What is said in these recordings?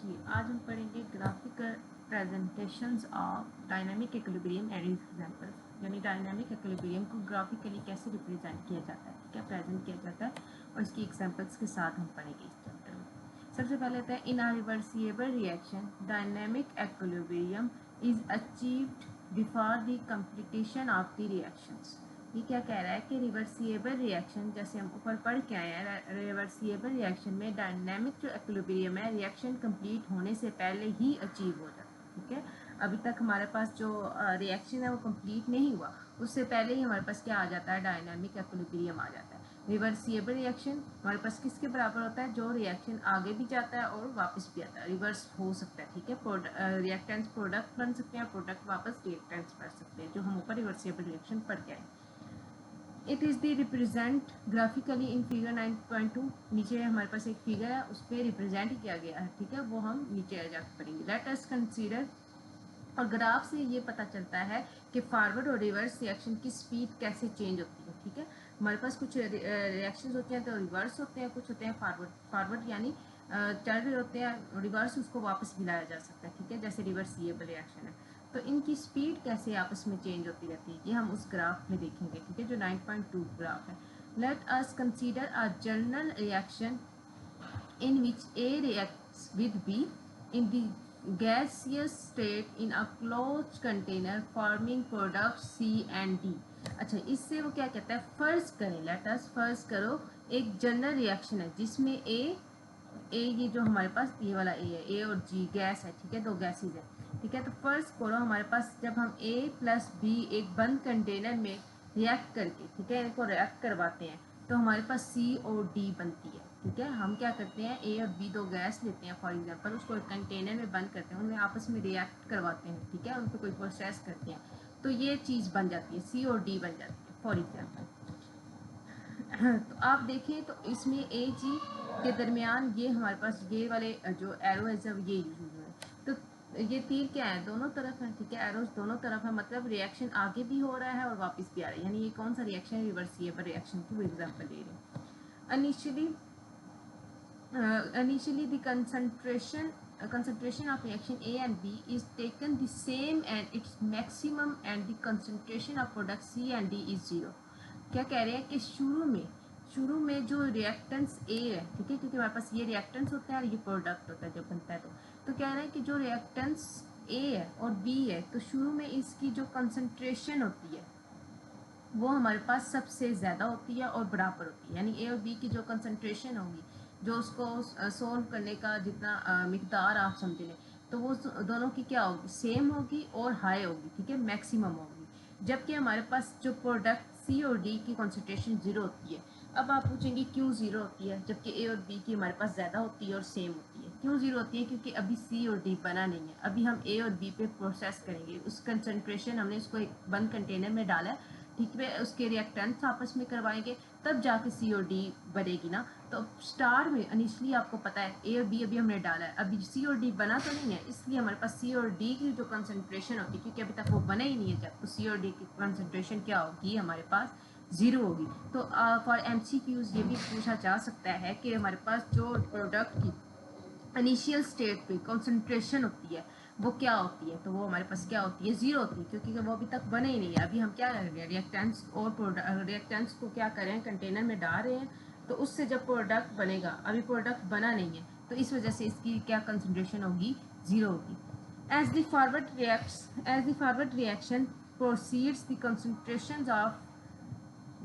Chemistry. आज हम पढ़ेंगे graphical presentations of dynamic equilibrium and examples, यानी डायनामिक इक्विलिब्रियम को ग्राफिकली कैसे रिप्रेजेंट किया जाता है, क्या प्रेजेंट किया जाता है, और इसकी एग्जांपल्स के साथ हम पढ़ेंगे इस चैप्टर में। सबसे पहले होता है in a reversible reaction dynamic equilibrium is achieved before the completion of the reactions. ये क्या कह रहा है कि रिवर्सिबल रिएक्शन, जैसे हम ऊपर पढ़ के आए हैं, रिवर्सिबल रिएक्शन में डायनामिक जो इक्विलिब्रियम है रिएक्शन कंप्लीट होने से पहले ही अचीव हो जाता है। ठीक है, अभी तक हमारे पास जो रिएक्शन है वो कंप्लीट नहीं हुआ, उससे पहले ही हमारे पास क्या आ जाता है, डायनामिक इक्विलिब्रियम आ जाता है। रिवर्सिबल रिएक्शन हमारे पास किसके बराबर होता है, जो रिएक्शन आगे भी जाता है और वापस भी आता है, रिवर्स हो सकता है। ठीक है, रिएक्टेंट्स प्रोडक्ट बन सकते हैं, प्रोडक्ट वापस रिएक्टेंट्स बन सकते हैं, जो हम ऊपर रिवर्सिबल रिएक्शन पढ़ के आए। It is the represent graphically in figure 9.2। नीचे हमारे पास एक फिगर है, उस पर रिप्रेजेंट किया गया है। ठीक है, वो हम नीचे आ जाकर पढ़ेंगे। लेट अस कंसीडर, और ग्राफ से ये पता चलता है कि फॉरवर्ड और रिवर्स रिएक्शन की स्पीड कैसे चेंज होती है। ठीक है, हमारे पास कुछ रिएक्शंस होते हैं तो रिवर्स होते हैं, कुछ होते हैं फॉरवर्ड। फॉरवर्ड यानी चल रहे होते हैं, रिवर्स उसको वापस भी लाया जा सकता है। ठीक है, जैसे रिवर्सिबल रिएक्शन है, तो इनकी स्पीड कैसे आपस में चेंज होती रहती है, ये हम उस ग्राफ में देखेंगे। ठीक है, जो 9.2 ग्राफ है। Let us consider a general reaction in which A reacts with B in the gaseous state in a closed container forming products C and D। अच्छा, इससे वो क्या कहता है, फर्ज करें, लेट अस फर्ज करो एक जनरल रिएक्शन है जिसमें ए ये जो हमारे पास ये वाला ए है, ए और जी गैस है। ठीक है, दो गैसेज है। ठीक है, तो फर्स्ट करो हमारे पास जब हम ए प्लस बी एक बंद कंटेनर में रिएक्ट करके, ठीक है, इनको रिएक्ट करवाते हैं तो हमारे पास सी और डी बनती है। ठीक है, हम क्या करते हैं, ए और बी दो गैस लेते हैं फॉर एग्जांपल, उसको एक कंटेनर में बंद करते हैं, उनमें आपस में रिएक्ट करवाते हैं। ठीक है, उन पर कोई प्रोसेस करते हैं तो ये चीज़ बन जाती है, सी और डी बन जाती है फॉर एग्जाम्पल। तो आप देखें तो इसमें ए जी के दरमियान ये हमारे पास ये वाले जो एरो है जब ये यूज हुए, तो ये तीर क्या है, दोनों तरफ है। ठीक है, एरोज दोनों तरफ है, मतलब रिएक्शन आगे भी हो रहा है और वापस भी आ रहा है, यानी ये कौन सा रिएक्शन है, रिवर्सिबल रिएक्शन की वो एग्जाम्पल ले रहे हैं। Initially the concentration of reaction A and B is taken the same and its maximum, and the concentration of product C and D is 0। क्या कह रहे हैं कि शुरू में जो रिएक्टेंस A है, ठीक है, क्योंकि हमारे पास ये रिएक्टेंस होता है और ये प्रोडक्ट होता है जब बनता है, तो कह रहे हैं कि जो रिएक्टेंस A है और B है, तो शुरू में इसकी जो कंसंट्रेशन होती है वो हमारे पास सबसे ज़्यादा होती है और बराबर होती है, यानी ए और बी की जो कंसंट्रेशन होगी, जो उसको सोल्व करने का जितना मिकदार आप समझ लें, तो वो दोनों की क्या होगी, सेम होगी और हाई होगी। ठीक है, मैक्सिमम होगी। जबकि हमारे पास जो प्रोडक्ट सी और डी की कंसंट्रेशन 0 होती है। अब आप पूछेंगे क्यों 0 होती है जबकि ए और बी की हमारे पास ज़्यादा होती है और सेम होती है। क्यों 0 होती है, क्योंकि अभी सी और डी बना नहीं है, अभी हम ए और बी पे प्रोसेस करेंगे, उस कंसंट्रेशन हमने उसको एक बंद कंटेनर में डाला है। ठीक है, उसके रिएक्टेंट्स आपस में करवाएंगे तब जाके सी और डी बनेगी ना। तो स्टार में इनिशियली आपको पता है ए और बी अभी हमने डाला है, अभी सी और डी बना तो नहीं है, इसलिए हमारे पास सी और डी की जो कंसंट्रेशन होती है, क्योंकि अभी तक वो बना ही नहीं है जब, तो सी और डी की कंसंट्रेशन क्या होगी, हमारे पास 0 होगी। तो फॉर MCQs ये भी पूछा जा सकता है कि हमारे पास जो प्रोडक्ट की इनिशियल स्टेट पे कंसंट्रेशन होती है वो क्या होती है, तो वो हमारे पास क्या होती है, 0 होती है, क्योंकि वो अभी तक बने ही नहीं है। अभी हम क्या कर रहे हैं, रिएक्टेंट्स और रिएक्टेंट्स को क्या कर रहे हैं, कंटेनर में डाल रहे हैं, तो उससे जब प्रोडक्ट बनेगा, अभी प्रोडक्ट बना नहीं है, तो इस वजह से इसकी क्या कंसंट्रेशन होगी, 0 होगी। As the forward reaction proceeds the concentration of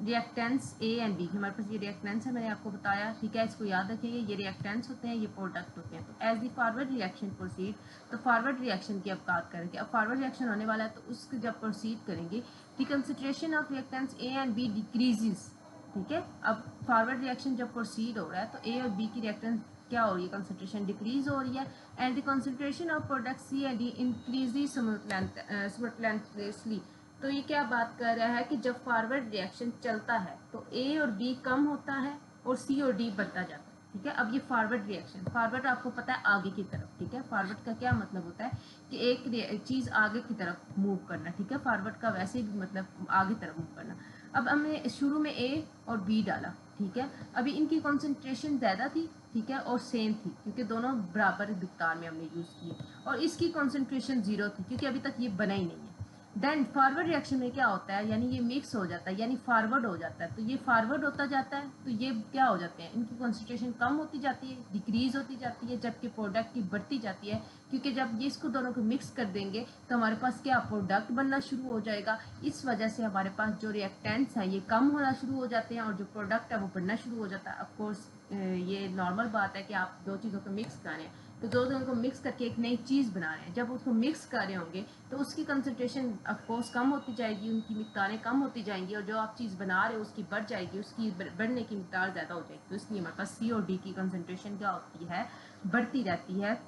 reactants A and B, हमारे पास ये रिएक्टेंट्स है, मैंने आपको बताया। ठीक है, इसको याद रखेंगे, ये रिएक्टेंट्स होते हैं, ये प्रोडक्ट होते हैं। तो as the forward reaction proceed, तो फॉरवर्ड रिएक्शन की अब बात करेंगे। अब फॉरवर्ड रिएक्शन होने वाला है, तो उसके जब प्रोसीड करेंगे, the concentration of reactants A and B decreases. ठीक है, अब फॉरवर्ड रिएक्शन जब प्रोसीड हो रहा है तो ए और बी की रिएक्टेंस क्या हो रही है, कंसंट्रेशन डिक्रीज हो रही है, and the concentration of product C and D increases simultaneously. तो ये क्या बात कर रहा है कि जब फॉरवर्ड रिएक्शन चलता है तो ए और बी कम होता है और सी और डी बढ़ता जाता है। ठीक है, अब ये फॉरवर्ड रिएक्शन, फॉरवर्ड आपको पता है आगे की तरफ। ठीक है, फॉरवर्ड का क्या मतलब होता है कि एक चीज़ आगे की तरफ मूव करना। ठीक है, फॉरवर्ड का वैसे भी मतलब आगे तरफ मूव करना। अब हमने शुरू में ए और बी डाला, ठीक है, अभी इनकी कॉन्सेंट्रेशन ज़्यादा थी ठीक है, और सेम थी क्योंकि दोनों बराबर मिकदार में हमने यूज़ किए, और इसकी कॉन्सेंट्रेशन 0 थी क्योंकि अभी तक ये बना ही नहीं है। देन फॉरवर्ड रिएक्शन में क्या होता है, यानी ये मिक्स हो जाता है, यानी फॉरवर्ड हो जाता है, तो ये फॉरवर्ड होता जाता है, तो ये क्या हो जाते हैं, इनकी कॉन्सेंट्रेशन कम होती जाती है, डिक्रीज होती जाती है, जबकि प्रोडक्ट की बढ़ती जाती है, क्योंकि जब ये इसको दोनों को मिक्स कर देंगे तो हमारे पास क्या प्रोडक्ट बनना शुरू हो जाएगा। इस वजह से हमारे पास जो रिएक्टेंट्स हैं ये कम होना शुरू हो जाते हैं और जो प्रोडक्ट है वो बढ़ना शुरू हो जाता है। ऑफकोर्स ये नॉर्मल बात है कि आप दो चीज़ों को मिक्स कर रहे हैं, तो दो चीज़ों को मिक्स करके एक नई चीज़ बना रहे हैं, जब उसको मिक्स कर रहे होंगे तो उसकी कंसंट्रेशन ऑफकोर्स कम होती जाएगी, उनकी मिकदारें कम होती जाएंगी, और जो आप चीज़ बना रहे हो उसकी बढ़ जाएगी, उसकी बढ़ने की मिकदार ज़्यादा हो जाएगी। तो इसलिए हमारे पास सी और डी की कंसंट्रेशन क्या होती है, बढ़ती रहती है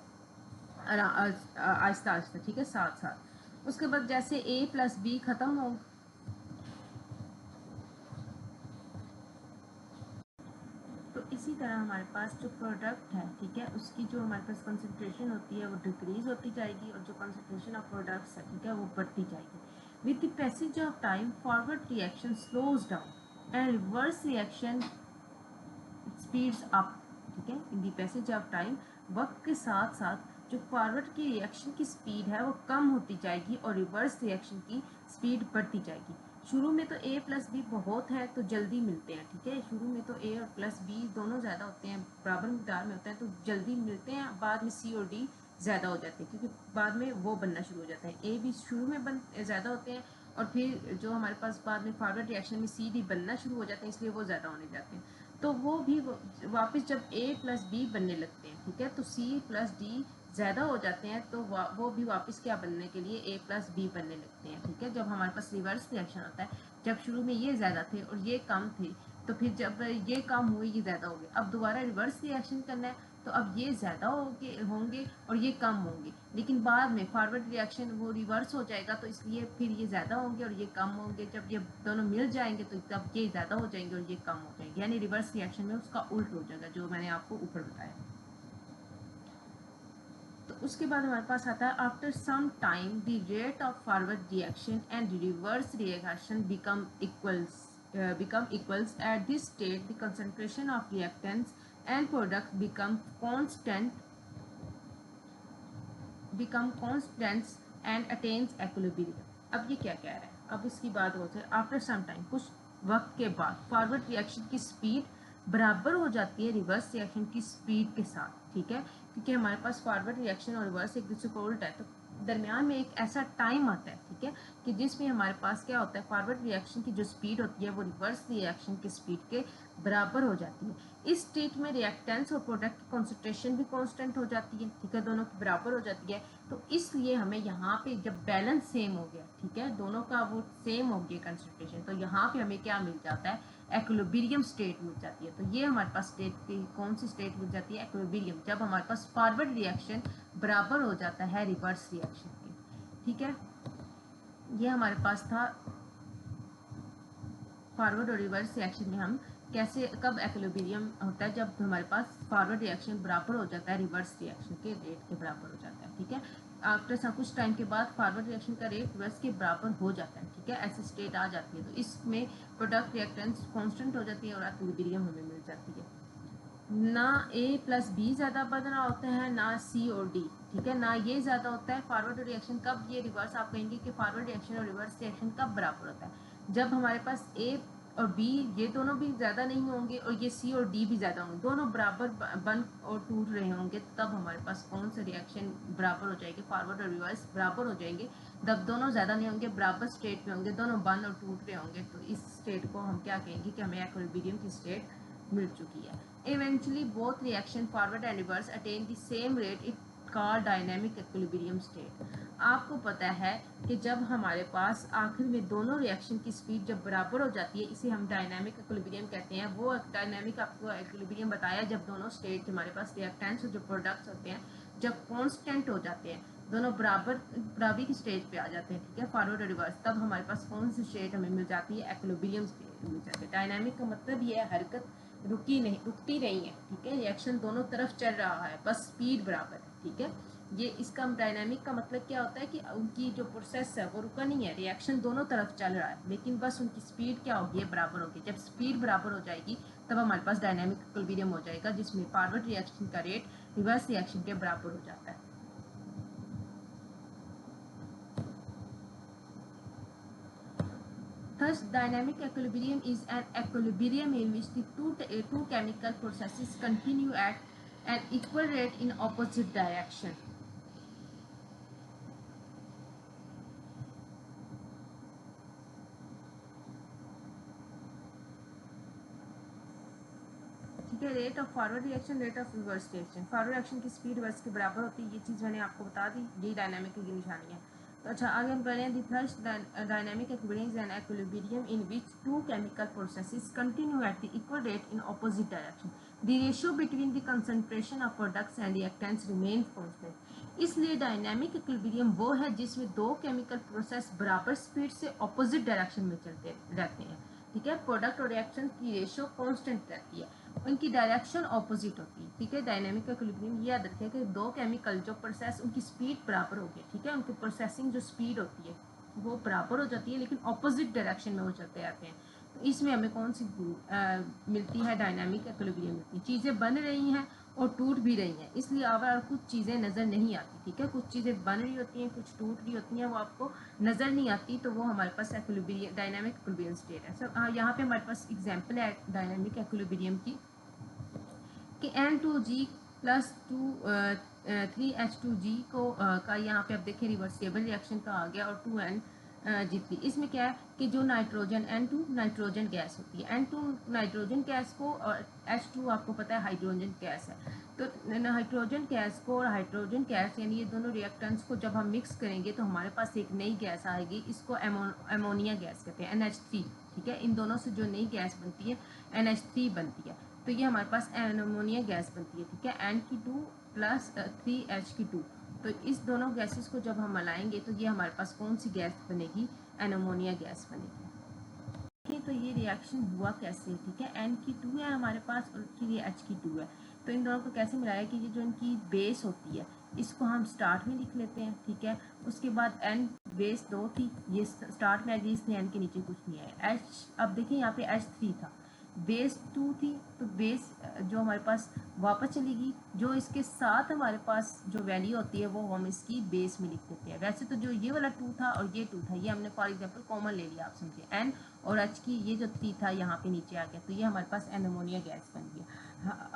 आहिस्ता आहिस्ता, ठीक है, साथ साथ। उसके बाद जैसे ए प्लस बी ख़त्म हो, तो इसी तरह हमारे पास जो प्रोडक्ट है, ठीक है, उसकी जो हमारे पास कंसंट्रेशन होती है वो डिक्रीज होती जाएगी, और जो कंसंट्रेशन ऑफ प्रोडक्ट्स है, ठीक है, वो बढ़ती जाएगी। With the passage of time forward reaction slows down and reverse reaction speeds up, ठीक है। In the passage of time, वक्त के साथ साथ जो फॉरवर्ड की रिएक्शन की स्पीड है वो कम होती जाएगी और रिवर्स रिएक्शन की स्पीड बढ़ती जाएगी। शुरू में तो ए प्लस बी बहुत है तो जल्दी मिलते हैं, ठीक है, शुरू में तो ए और प्लस बी दोनों ज़्यादा होते हैं, बराबर मिकदार में होते हैं तो जल्दी मिलते हैं, बाद में सी और डी ज़्यादा हो जाते हैं क्योंकि बाद में वो बनना शुरू हो जाता है। ए भी शुरू में ज़्यादा होते हैं और फिर जो हमारे पास बाद में फॉरवर्ड रिएक्शन में सी डी बनना शुरू हो जाते हैं, इसलिए वो ज़्यादा होने जाते हैं। तो वो भी वापस जब ए प्लस बी बनने लगते हैं, ठीक है, तो सी प्लस डी ज़्यादा हो जाते हैं, तो वो भी वापस क्या बनने के लिए ए प्लस बी बनने लगते हैं, ठीक है। जब हमारे पास रिवर्स रिएक्शन होता है, जब शुरू में ये ज़्यादा थे और ये कम थे, तो फिर जब ये कम हुए ये ज़्यादा हो गए, अब दोबारा रिवर्स रिएक्शन करना है तो अब ये ज़्यादा होंगे और ये कम होंगे, लेकिन बाद में फॉरवर्ड रिएक्शन वो रिवर्स हो जाएगा, तो इसलिए फिर ये ज़्यादा होंगे और ये कम होंगे, जब ये दोनों मिल जाएंगे तो तब ये ज़्यादा हो जाएंगे और ये कम हो जाएंगे, यानी रिवर्स रिएक्शन में उसका उल्ट हो जाएगा जो मैंने आपको ऊपर बताया। तो उसके बाद हमारे पास आता है after some time the rate of forward reaction and reverse reaction become equals. At this state the concentration of reactants and products become constants and attains equilibrium. अब ये क्या कह रहा है, अब इसकी बात होती है आफ्टर सम टाइम, कुछ वक्त के बाद फॉरवर्ड रिएक्शन की स्पीड बराबर हो जाती है रिवर्स रिएक्शन की स्पीड के साथ, ठीक है, क्योंकि हमारे पास फॉरवर्ड रिएक्शन और रिवर्स एक दूसरे को उल्टा है, तो दरमियान में एक ऐसा टाइम आता है, ठीक है, कि जिसमें हमारे पास क्या होता है, फॉरवर्ड रिएक्शन की जो स्पीड होती है वो रिवर्स रिएक्शन की स्पीड के बराबर हो जाती है। इस स्टेट में रिएक्टेंट्स और प्रोडक्ट की कॉन्सेंट्रेशन भी कांस्टेंट हो जाती है, ठीक है, दोनों की बराबर हो जाती है। तो इसलिए हमें यहाँ पे जब बैलेंस सेम हो गया, ठीक है, दोनों का वो सेम हो गया कंसेंट्रेशन, तो यहाँ पे हमें क्या मिल जाता है, एक्विलिब्रियम स्टेट मिल जाती है। तो ये हमारे पास स्टेट की कौन सी स्टेट मिल जाती है, एक्विलिब्रियम, जब हमारे पास फॉरवर्ड रिएक्शन बराबर हो जाता है रिवर्स रिएक्शन के, ठीक है। ये हमारे पास था फॉरवर्ड और रिवर्स रिएक्शन में हम कैसे कब एक्विलिब्रियम होता है, जब हमारे पास फॉरवर्ड रिएक्शन बराबर हो जाता है रिवर्स रिएक्शन के रेट के बराबर हो जाता है, ठीक है। आफ्टर सब कुछ टाइम के बाद फॉरवर्ड रिएक्शन का रेट रिवर्स के बराबर हो जाता है, ठीक है, ऐसी स्टेट आ जाती है, तो इसमें प्रोडक्ट रिएक्टेंस कांस्टेंट हो जाती है और एक्विलिब्रियम हमें मिल जाती है। ना ए प्लस बी ज़्यादा बढ़ रहा होता है ना सी और डी, ठीक है, ना ये ज़्यादा होता है। फॉरवर्ड रिएक्शन कब, ये रिवर्स आप कहेंगे कि फॉरवर्ड रिएक्शन और रिवर्स रिएक्शन कब बराबर होता है, जब हमारे पास ए और बी ये दोनों भी ज़्यादा नहीं होंगे और ये सी और डी भी ज़्यादा होंगे, दोनों बराबर बन और टूट रहे होंगे, तब हमारे पास कौन सा रिएक्शन बराबर हो जाएगी, फॉरवर्ड और रिवर्स बराबर हो जाएंगे, जब दोनों ज़्यादा नहीं होंगे, बराबर स्टेट में होंगे, दोनों बन और टूट रहे होंगे, तो इस स्टेट को हम क्या कहेंगे कि हमें एक्विलिब्रियम की स्टेट मिल चुकी है। Eventually both reaction forward and reverse attain the same rate, it called dynamic equilibrium state. आपको पता है कि जब हमारे पास आखिर में दोनों रिएक्शन की स्पीड जब बराबर हो जाती है, इसे हम डायनामिक इक्विलिब्रियम कहते हैं। वो डायनामिक आपको इक्विलिब्रियम बताया जब दोनों स्टेट हमारे पास रिएक्टेंट्स और जो प्रोडक्ट्स होते हैं जब कांस्टेंट हो जाते हैं, दोनों बराबरी की स्टेज पे आ जाते हैं, ठीक है, फॉरवर्ड और रिवर्स, तब हमारे पास कौन सी स्टेट हमें मिल जाती है, इक्विलिब्रियम स्टेट मिल जाती है। डायनामिक का मतलब ये है हरकत रुकती नहीं है, ठीक है, रिएक्शन दोनों तरफ चल रहा है, बस स्पीड बराबर है, ठीक है, ये इसका डायनामिक का मतलब क्या होता है कि उनकी जो प्रोसेस है वो रुका नहीं है, रिएक्शन दोनों तरफ चल रहा है, लेकिन बस उनकी स्पीड क्या होगी, बराबर होगी। जब स्पीड बराबर हो जाएगी तब हमारे पास डायनामिक इक्विलिब्रियम हो जाएगा, जिसमें फॉरवर्ड रिएक्शन का रेट रिवर्स रिएक्शन के बराबर हो जाता है। Thus, dynamic equilibrium is an equilibrium in which the two chemical processes continue at an equal rate in opposite direction. ठीक है, rate of forward reaction, rate of reverse reaction. Forward reaction की speed reverse के बराबर होती है, ये चीज़ मैंने आपको बता दी, यही डायनामिक की निशानी है। तो अच्छा, आगे हम पढ़ रहे हैं, the third dynamic equilibrium is an equilibrium in which two chemical processes continue at the equal rate in opposite direction. The ratio between the concentration of products and reactants remain constant. इसलिए dynamic equilibrium वो है जिसमें दो chemical process बराबर speed से opposite direction में चलते रहते हैं। ठीक है, प्रोडक्ट और रिएक्शन की रेशियो कांस्टेंट रहती है, उनकी डायरेक्शन ऑपोजिट होती है। ठीक है, डायनामिक इक्विलिब्रियम ये याद रखें कि दो केमिकल जो प्रोसेस उनकी स्पीड बराबर होगी, ठीक है, उनकी प्रोसेसिंग जो स्पीड होती है वो बराबर हो जाती है, लेकिन ऑपोजिट डायरेक्शन में वो चलते रहते हैं। तो इसमें हमें कौन सी मिलती है, डायनामिक इक्विलिब्रियम मिलती है। चीज़ें बन रही हैं और टूट भी रही हैं, इसलिए और कुछ चीज़ें नज़र नहीं आती। ठीक है, कुछ चीज़ें बन रही होती हैं, कुछ टूट रही होती हैं, वो आपको नज़र नहीं आती, तो वो हमारे पास इक्विलिब्रियम डायनामिक इक्विलिब्रियम स्टेट है। सर यहाँ पे हमारे पास एग्जांपल है डायनामिक इक्विलिब्रियम की कि N2G प्लस 3H2G को का यहाँ पे आप देखें रिवर्सिबल रिएक्शन का आ गया, और 2NG3। इसमें क्या है कि जो नाइट्रोजन N2 नाइट्रोजन गैस होती है, N2 नाइट्रोजन गैस को, और H2 आपको पता है हाइड्रोजन गैस है। तो नाइट्रोजन गैस को और हाइड्रोजन गैस यानी ये दोनों रिएक्टेंट्स को जब हम मिक्स करेंगे तो हमारे पास एक नई गैस आएगी, इसको एमोनिया गैस कहते हैं, NH3। ठीक है, इन दोनों से जो नई गैस बनती है NH3 बनती है, तो ये हमारे पास एमोनिया गैस बनती है। ठीक है, N2 प्लस 3H2। तो इस दोनों गैसेस को जब हम मिलाएंगे तो ये हमारे पास कौन सी गैस बनेगी, एमोनिया गैस बनेगी। तो ये रिएक्शन हुआ कैसे, ठीक है, N2 है हमारे पास और फिर ये H2 है। तो इन दोनों को कैसे मिलाया कि ये जो इनकी बेस होती है इसको हम स्टार्ट में लिख लेते हैं। ठीक है, उसके बाद N बेस 2 थी, ये स्टार्ट में आ गई, इसलिए N के नीचे कुछ नहीं है। H, अब देखिए यहाँ पे H3 था, बेस 2 थी, तो बेस जो हमारे पास वापस चलेगी, जो इसके साथ हमारे पास जो वैल्यू होती है वो हम इसकी बेस में लिख देते हैं। वैसे तो जो ये वाला 2 था और ये 2 था, ये हमने फॉर एग्जांपल कॉमन ले लिया, आप समझिए N और H की, ये जो 3 था यहाँ पे नीचे आ गया, तो ये हमारे पास एमोनिया गैस बन गया।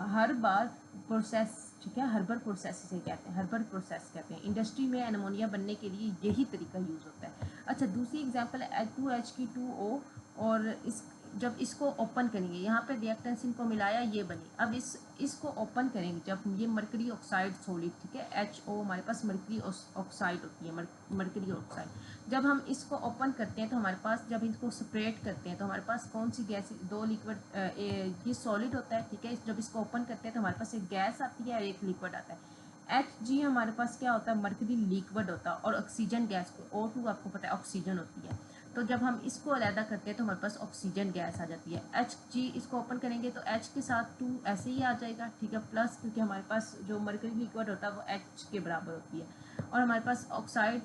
हर बार प्रोसेस, ठीक है, हर्बर प्रोसेस से कहते हैं, हर्बर प्रोसेस कहते हैं। इंडस्ट्री में एमोनिया बनने के लिए यही तरीका यूज़ होता है। अच्छा, दूसरी एग्जांपल है H2H2O, और जब इसको ओपन करेंगे, यहाँ पे रिएक्टेंस इनको मिलाया, ये बनी। अब इसको ओपन करेंगे, जब ये मरकरी ऑक्साइड सॉलिड, ठीक है, HO हमारे पास मरकरी ऑक्साइड होती है, मरकरी ऑक्साइड। जब हम इसको ओपन करते हैं तो हमारे पास, जब इसको सेपरेट करते हैं तो हमारे पास कौन सी गैस, दो लिक्विड, ये सॉलिड होता है। ठीक है, जब इसको ओपन करते हैं तो हमारे पास एक गैस आती है और एक लिक्विड आता है। Hg हमारे पास क्या होता है, मरकरी लिक्विड होता है, और ऑक्सीजन गैस को, O2 आपको पता है ऑक्सीजन होती है। तो जब हम इसको अलहदा करते हैं तो हमारे पास ऑक्सीजन गैस आ जाती है। Hg इसको ओपन करेंगे तो H के साथ 2 ऐसे ही आ जाएगा। ठीक है, प्लस क्योंकि हमारे पास जो मरकरी लिक्विड होता है वो H के बराबर होती है, और हमारे पास ऑक्साइड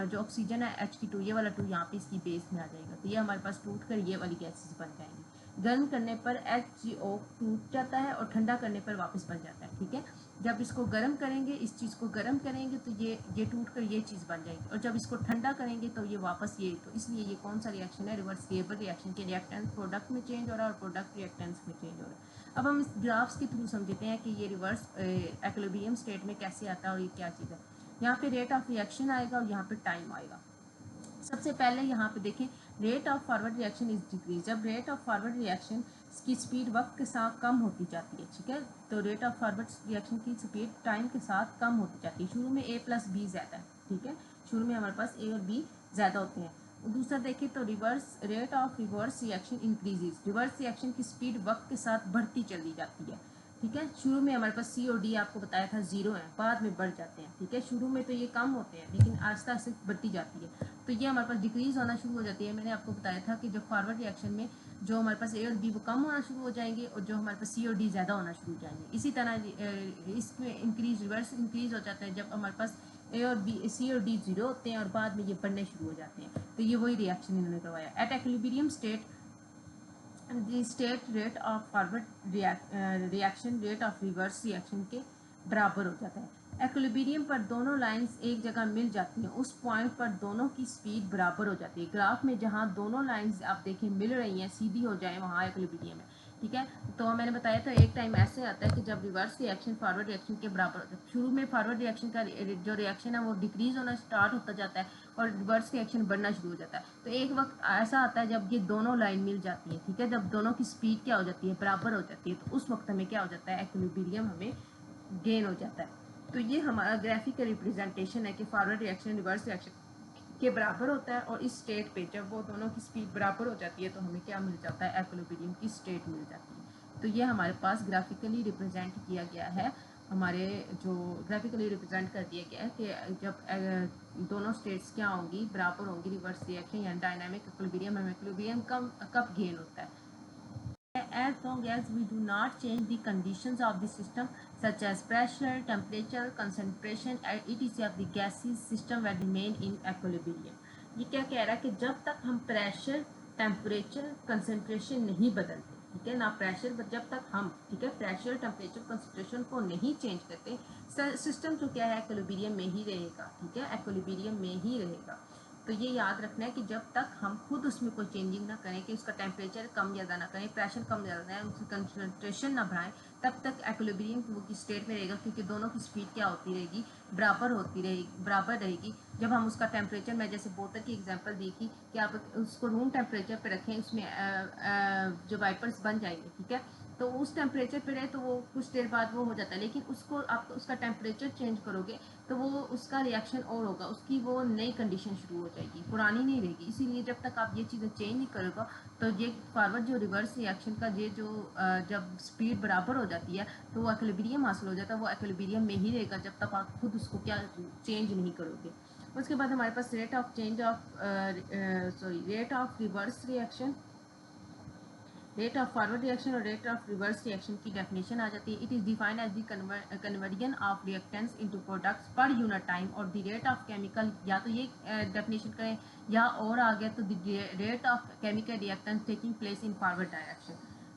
जो ऑक्सीजन है H2, ये वाला 2 यहाँ पे इसकी बेस में आ जाएगा, तो ये हमारे पास टूट कर ये वाली गैसेस बन जाएंगी। गर्म करने पर HgO टूट जाता है और ठंडा करने पर वापस बन जाता है। ठीक है, जब इसको गर्म करेंगे, इस चीज़ को गर्म करेंगे तो ये टूट कर ये चीज़ बन जाएगी, और जब इसको ठंडा करेंगे तो ये वापस ये, तो इसलिए ये कौन सा रिएक्शन है, रिवर्सिबल रिएक्शन के रिएक्टेंस प्रोडक्ट में चेंज हो रहा है और प्रोडक्ट रिएक्टेंस में चेंज हो रहा है। अब हम इस ग्राफ्स के थ्रू समझते हैं कि ये रिवर्स इक्विलिब्रियम स्टेट में कैसे आता है और ये क्या चीज़ है। यहाँ पे रेट ऑफ रिएक्शन आएगा और यहाँ पे टाइम आएगा। सबसे पहले यहाँ पे देखें, rate of forward reaction is decrease. जब रेट ऑफ फॉरवर्ड रिएक्शन की स्पीड वक्त के साथ कम होती जाती है, ठीक है, तो रेट ऑफ फॉरवर्ड रिएक्शन की स्पीड टाइम के साथ कम होती जाती है। शुरू में A प्लस बी ज़्यादा है, ठीक है, शुरू में हमारे पास A और B ज़्यादा होते हैं। दूसरा देखें तो reverse, rate of reverse reaction increases. Reverse reaction की स्पीड वक्त के साथ बढ़ती चली जाती है। ठीक है, शुरू में हमारे पास C और D आपको बताया था 0 है, बाद में बढ़ जाते हैं। ठीक है, शुरू में तो ये कम होते हैं लेकिन आस्ते आस्ते बढ़ती जाती है, तो ये हमारे पास डिक्रीज होना शुरू हो जाती है। मैंने आपको बताया था कि जब फॉरवर्ड रिएक्शन में जो हमारे पास ए और बी वो कम होना शुरू हो जाएंगे और जो हमारे पास सी और डी ज़्यादा होना शुरू हो जाएंगे। इसी तरह इसमें इंक्रीज रिवर्स इंक्रीज हो जाता है जब हमारे पास ए और बी सी और डी जीरो होते हैं और बाद में ये बढ़ने शुरू हो जाते हैं। तो ये वही रिएक्शन इन्होंने करवाया। At equilibrium state the state rate of forward reaction rate of reverse reaction के बराबर हो जाता है। एक्विलिब्रियम पर दोनों लाइंस एक जगह मिल जाती हैं, उस पॉइंट पर दोनों की स्पीड बराबर हो जाती है। ग्राफ में जहाँ दोनों लाइंस आप देखें मिल रही हैं, सीधी हो जाए, वहाँ एक्विलिब्रियम है। ठीक है, तो मैंने बताया था एक टाइम ऐसे आता है कि जब रिवर्स रिएक्शन फॉरवर्ड रिएक्शन के बराबर होता है। शुरू में फॉरवर्ड रिएक्शन का जो रिएक्शन है वो डिक्रीज होना स्टार्ट होता जाता है और रिवर्स रिएक्शन बढ़ना शुरू हो जाता है। तो एक वक्त ऐसा आता है जब ये दोनों लाइन मिल जाती है, ठीक है, जब दोनों की स्पीड क्या हो जाती है, बराबर हो जाती है, तो उस वक्त हमें क्या हो जाता है, एक्विलिब्रियम हमें गेन हो जाता है। तो ये हमारा ग्राफिकल रिप्रेजेंटेशन है कि फॉरवर्ड रिएक्शन रिवर्स रिएक्शन के बराबर होता है और इस स्टेट पे जब वो दोनों की स्पीड बराबर हो जाती है तो हमें क्या मिल जाता है, एक्विलिब्रियम की स्टेट मिल जाती है। तो ये हमारे पास ग्राफिकली रिप्रेजेंट किया गया है, हमारे जो ग्राफिकली रिप्रेजेंट कर दिया गया है कि जब दोनों स्टेट्स क्या होंगी, बराबर होंगी, रिवर्स रिएक्शन या डायनामिक इक्विलिब्रियम, हमें इक्विलिब्रियम कब गेन होता है। As long as we do not change the conditions of the system such as pressure, temperature, concentration and etc of the gases, system will remain in equilibrium। ये क्या कह रहा है कि जब तक हम प्रेशर, टेम्परेचर, कंसंट्रेशन नहीं बदलते, ठीक है ना, प्रेशर जब तक हम, ठीक है, प्रेशर, टेम्परेचर, कंसंट्रेशन को नहीं चेंज करते, सिस्टम तो क्या है, एक्विलिब्रियम में ही रहेगा। ठीक है, एक्विलिब्रियम में ही रहेगा। तो ये याद रखना है कि जब तक हम खुद उसमें कोई चेंजिंग ना करें, कि उसका टेम्परेचर कम ज़्यादा ना करें, प्रेशर कम ज़्यादा ना, उसकी कंसंट्रेशन ना बढ़ाएं, तब तक एक्विलिब्रियम की स्टेट में रहेगा, क्योंकि दोनों की स्पीड क्या होती रहेगी, बराबर होती रहेगी, बराबर रहेगी। जब हम उसका टेम्परेचर, मैं जैसे बोतल की एग्जांपल दी थी कि आप उसको रूम टेम्परेचर पे रखें, उसमें जो वाइपर्स बन जाएंगे, ठीक है, तो उस टेम्परेचर पे रहे तो वो कुछ देर बाद वो हो जाता है, लेकिन उसको आप उसका टेम्परेचर चेंज करोगे तो वो उसका रिएक्शन और होगा, उसकी वो नई कंडीशन शुरू हो जाएगी, पुरानी नहीं रहेगी। इसीलिए जब तक आप ये चीज़ें चेंज नहीं करोगे तो ये फॉरवर्ड जो रिवर्स रिएक्शन का ये जो जब स्पीड बराबर हो जाती है तो वो एक्विलिब्रियम हासिल हो जाता है, वो एक्विलिब्रियम में ही रहेगा जब तक आप खुद उसको क्या चेंज नहीं करोगे। उसके बाद हमारे पास rate of change of rate of reverse reaction, rate of forward reaction और रेट ऑफ रिवर्स रिएक्शन की डेफिनेशन आ जाती है। It is defined as the conversion of reactants into products per unit time और द रेट ऑफ केमिकल, या तो ये definition करें या और आ गया तो the rate of chemical reactants taking place in forward direction.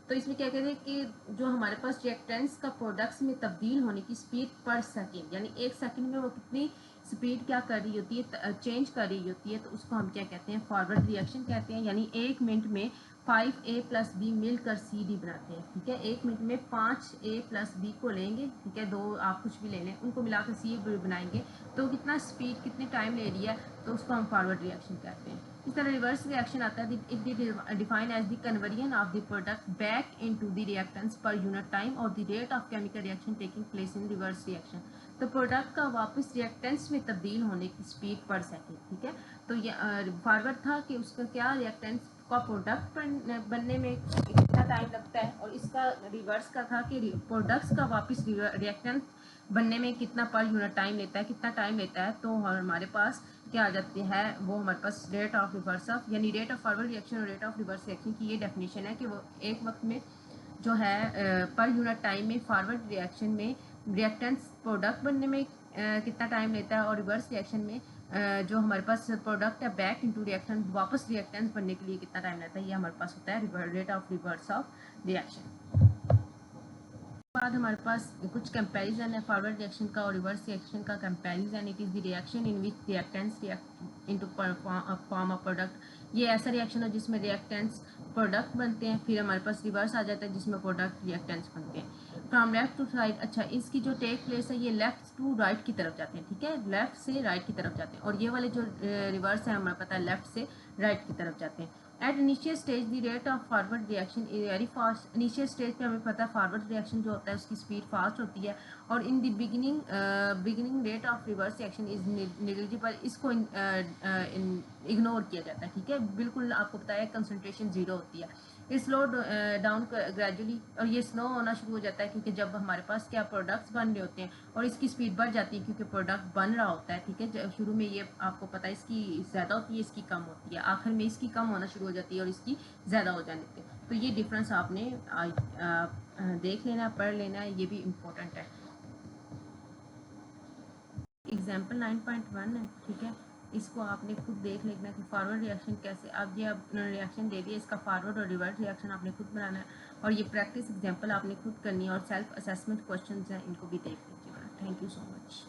तो इसमें क्या कहते हैं कि जो हमारे पास रिएक्टेंट्स का प्रोडक्ट्स में तब्दील होने की स्पीड पर सेकेंड, यानी एक सेकेंड में वो कितनी स्पीड क्या कर रही होती है, चेंज कर रही होती है, तो उसको हम क्या कहते हैं, फॉरवर्ड रिएक्शन कहते हैं। यानी एक मिनट में 5a प्लस बी मिलकर सी डी बनाते हैं। ठीक है, एक मिनट में 5a प्लस बी को लेंगे, ठीक है, दो आप कुछ भी ले लें, उनको मिलाकर सी बनाएंगे, तो कितना स्पीड, कितने टाइम ले रही है, तो उसको हम फॉरवर्ड रिएक्शन कहते हैं। इस तरह रिवर्स रिएक्शन आता है, it define as the conversion of the product back into the reactants per unit time और the rate of chemical reaction taking place in reverse reaction. तो प्रोडक्ट का वापस रिएक्टेंट्स में तब्दील होने की स्पीड पर सेकेंड। ठीक है, तो ये फॉरवर्ड था कि उसका क्या रिएक्टेंट्स का प्रोडक्ट बनने में कितना टाइम लगता है, और इसका रिवर्स का था कि प्रोडक्ट्स का वापस रिएक्टेंट बनने में कितना पर यूनिट टाइम लेता है, कितना टाइम लेता है। तो हमारे पास क्या आ जाती है, वो हमारे पास रेट ऑफ रिवर्स ऑफ, यानी रेट ऑफ फॉरवर्ड रिएक्शन और रेट ऑफ रिवर्स रिएक्शन की ये डेफिनेशन है कि वो एक वक्त में जो है पर यूनिट टाइम में फॉरवर्ड रिएक्शन में रिएक्टेंट्स प्रोडक्ट बनने में कितना टाइम लेता है, और रिवर्स रिएक्शन में जो हमारे पास प्रोडक्ट है बैक इनटू रिएक्शन वापस रिएक्टेंट्स बनने के लिए कितना टाइम लगता है, ये हमारे पास होता है rate of reverse of reaction. बाद हमारे पास कुछ कंपैरिजन है फॉरवर्ड रिएक्शन का और रिवर्स रिएक्शन का comparison. It is the reaction in which reactants react into form of product. ये ऐसा रिएक्शन है जिसमें रिएक्टेंट्स प्रोडक्ट बनते हैं, फिर हमारे पास रिवर्स आ जाता है जिसमें प्रोडक्ट रिएक्टेंट्स बनते हैं। फ्रॉम लेफ्ट टू राइट, अच्छा इसकी जो टेक प्लेस है ये लेफ्ट टू राइट की तरफ जाते हैं। ठीक है, लेफ्ट से राइट की तरफ जाते हैं, और ये वाले जो रिवर्स है हमें पता है लेफ्ट से राइट की तरफ जाते हैं। At initial stage the rate of forward reaction is very fast. Initial stage पे हमें पता है फॉरवर्ड रिएक्शन जो होता है उसकी स्पीड फास्ट होती है, और in the beginning rate of reverse reaction is negligible. इसको इग्नोर किया जाता है। ठीक है, बिल्कुल आपको पता है कंसंट्रेशन जीरो होती है। स्लो डाउन ग्रेजुअली, और ये स्लो होना शुरू हो जाता है क्योंकि जब हमारे पास क्या प्रोडक्ट्स बन रहे होते हैं और इसकी स्पीड बढ़ जाती है क्योंकि प्रोडक्ट बन रहा होता है, ठीक है। शुरू में ये आपको पता है इसकी ज़्यादा होती है, इसकी कम होती है, आखिर में इसकी कम होना शुरू हो जाती है और इसकी ज़्यादा हो जाती है। तो ये डिफरेंस आपने देख लेना, पढ़ लेना है, ये भी इम्पोर्टेंट है। एग्जाम्पल 9.1 है, ठीक है। इसको आपने खुद देख लेना कि फॉरवर्ड रिएक्शन कैसे, अब ये अब रिएक्शन दे दिया, इसका फॉरवर्ड और रिवर्स रिएक्शन आपने खुद बनाना है और ये प्रैक्टिस एग्जाम्पल आपने खुद करनी है और सेल्फ असेसमेंट क्वेश्चन हैं, इनको भी देख लीजिएगा। Thank you so much.